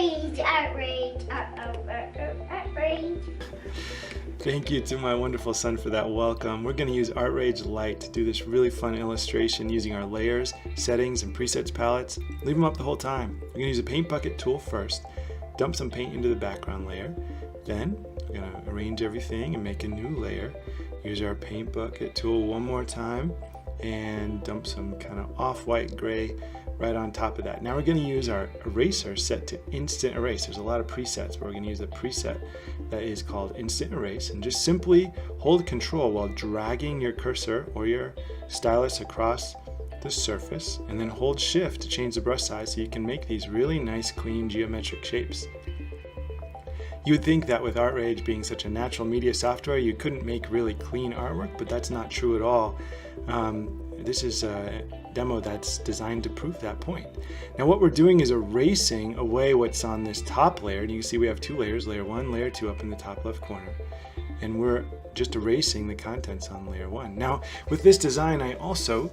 Outrage, outrage, outrage. Thank you to my wonderful son for that welcome. We're going to use Artrage Lite to do this really fun illustration using our layers, settings, and presets palettes. Leave them up the whole time. We're going to use a paint bucket tool first, dump some paint into the background layer. Then we're going to arrange everything and make a new layer. Use our paint bucket tool one more time and dump some kind of off-white gray right on top of that. Now we're going to use our eraser set to instant erase. There's a lot of presets, but we're going to use a preset that is called instant erase, and just simply hold control while dragging your cursor or your stylus across the surface, and then hold shift to change the brush size so you can make these really nice clean geometric shapes. You would think that with Artrage being such a natural media software, you couldn't make really clean artwork, but that's not true at all. This is a demo that's designed to prove that point. Now what we're doing is erasing away what's on this top layer, and you can see we have two layers, layer 1, layer 2 up in the top left corner, and we're just erasing the contents on layer 1. Now with this design, I also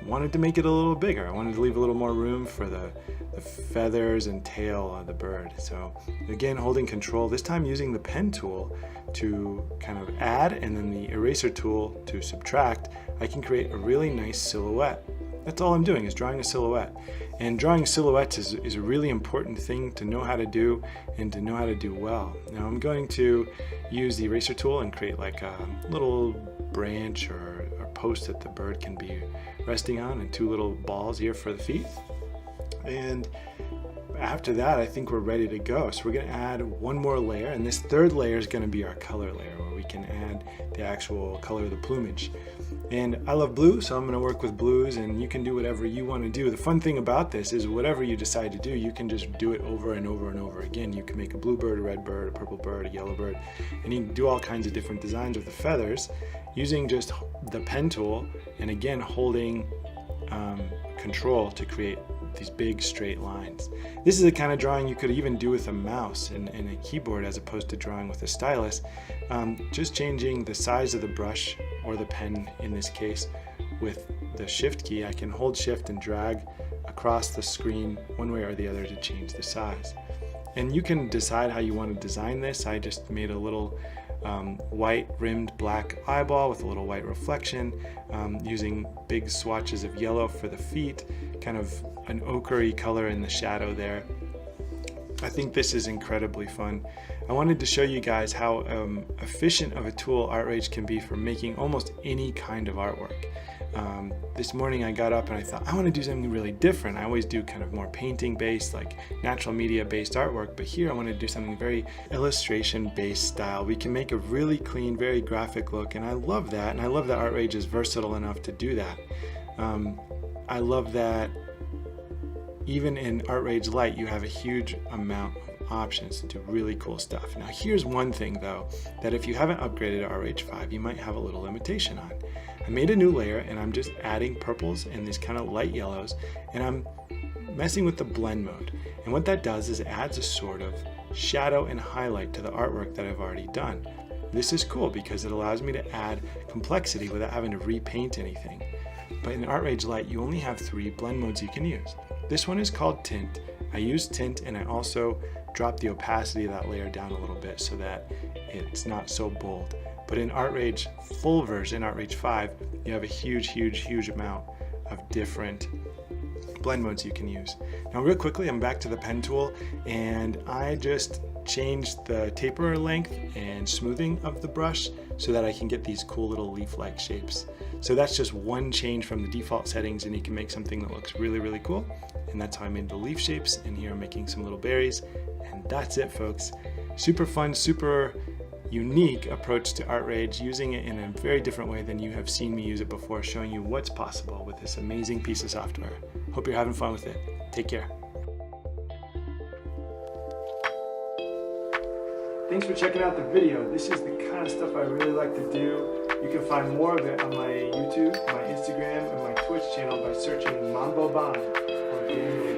wanted to make it a little bigger. I wanted to leave a little more room for the feathers and tail of the bird. So again, holding control, this time using the pen tool to kind of add, and then the eraser tool to subtract, I can create a really nice silhouette. That's all I'm doing, is drawing a silhouette. And drawing silhouettes is a really important thing to know how to do and to know how to do well. Now I'm going to use the eraser tool and create like a little branch or post that the bird can be resting on, and two little balls here for the feet. And after that, I think we're ready to go. So we're going to add one more layer, and this third layer is going to be our color layer, where we can add the actual color of the plumage. And I love blue, so I'm going to work with blues, and you can do whatever you want to do. The fun thing about this is whatever you decide to do, you can just do it over and over and over again. You can make a blue bird, a red bird, a purple bird, a yellow bird, and you can do all kinds of different designs with the feathers using just the pen tool, and again holding control to create these big straight lines. This is the kind of drawing you could even do with a mouse and a keyboard as opposed to drawing with a stylus. Just changing the size of the brush, or the pen in this case, with the shift key. I can hold shift and drag across the screen one way or the other to change the size. And you can decide how you want to design this. I just made a little white rimmed black eyeball with a little white reflection, using big swatches of yellow for the feet, kind of an ochre-y color in the shadow there. I think this is incredibly fun. I wanted to show you guys how efficient of a tool Artrage can be for making almost any kind of artwork. This morning I got up and I thought, I want to do something really different. I always do kind of more painting based, like natural media based artwork, but here I want to do something very illustration based style. We can make a really clean, very graphic look, and I love that, and I love that Artrage is versatile enough to do that. I love that even in Artrage Lite you have a huge amount of options to do really cool stuff. Now here's one thing though, that if you haven't upgraded to Artrage 5, you might have a little limitation on. I made a new layer and I'm just adding purples and these kind of light yellows, and I'm messing with the blend mode. And what that does is it adds a sort of shadow and highlight to the artwork that I've already done. This is cool because it allows me to add complexity without having to repaint anything. But in Artrage Lite, you only have 3 blend modes you can use. This one is called Tint. I use Tint, and I also drop the opacity of that layer down a little bit so that it's not so bold. But in Artrage full version, Artrage 5, you have a huge amount of different blend modes you can use. Now real quickly, I'm back to the pen tool, and I just changed the taper length and smoothing of the brush so that I can get these cool little leaf-like shapes. So that's just one change from the default settings, and you can make something that looks really cool. And that's how I made the leaf shapes, and here I'm making some little berries, and that's it, folks. Super fun, super unique approach to Artrage, using it in a very different way than you have seen me use it before, showing you what's possible with this amazing piece of software. Hope you're having fun with it. Take care. Thanks for checking out the video. This is the kind of stuff I really like to do. You can find more of it on my YouTube, my Instagram, and my Twitch channel by searching Mambo Bond or Daniel